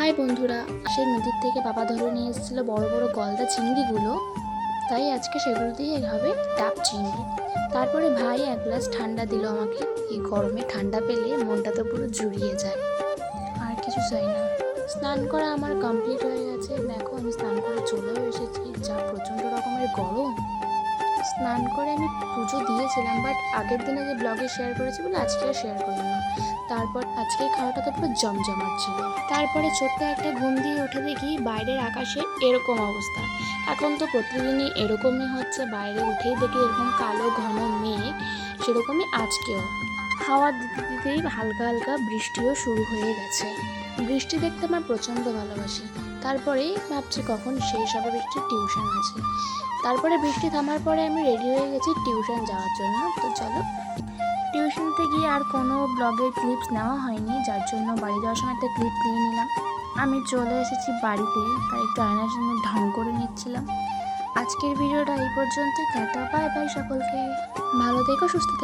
High বন্ধুরা, সে নদীর থেকে বাবা ধরে নিয়ে এসেছিলো বড় বড় গলদা চিংড়িগুলো। তাই আজকে সেগুলো দিয়ে হবে ডাব চিংড়ি। তারপরে ভাই এক গ্লাস ঠান্ডা দিল আমাকে। এই গরমে ঠান্ডা পেলে মনটা তো পুরো জুড়িয়ে যায়, আর কিছু চাই না। স্নান করা আমার কমপ্লিট হয়ে গেছে। দেখো আমি স্নান করে চলেও এসেছি, যা প্রচণ্ড রকমের গরম। স্নান করে আমি পুজো দিয়েছিলাম, বাট আগের দিনে যে ব্লগে শেয়ার করেছি বলে আজকে আর শেয়ার করলাম না। তারপর আজকে খাওয়াটা তো পুরো জমজমাট ছিল। তারপরে ছোট্ট একটা ঘুম দিয়ে উঠে দেখি বাইরের আকাশে এরকম অবস্থা। এখন তো প্রতিদিনই এরকমই হচ্ছে, বাইরে উঠেই দেখি এরকম কালো ঘন মেঘ। সেরকমই আজকেও হাওয়া দিতে দিতেই হালকা হালকা বৃষ্টিও শুরু হয়ে গেছে। বৃষ্টি দেখতে আমার প্রচণ্ড ভালোবাসি। তারপরেই ভাবছি কখন শেষ হবে, বৃষ্টির টিউশন আছে। তারপরে বৃষ্টি থামার পরে আমি রেডি হয়ে গেছি টিউশন যাওয়ার জন্য। তো চলো, টিউশনতে গিয়ে আর কোনো ব্লগের ক্লিপস নেওয়া হয়নি, যার জন্য বাড়ি যাওয়ার সময় একটা ক্লিপ নিয়ে নিলাম। আমি চলে এসেছি বাড়িতে, তাই একটু আয়নার সামনে ঢং করে নিচ্ছিলাম। আজকের ভিডিওটা এই পর্যন্ত। টাটা, বাই বাই সকলকে। ভালো থেকো, সুস্থ থেকো।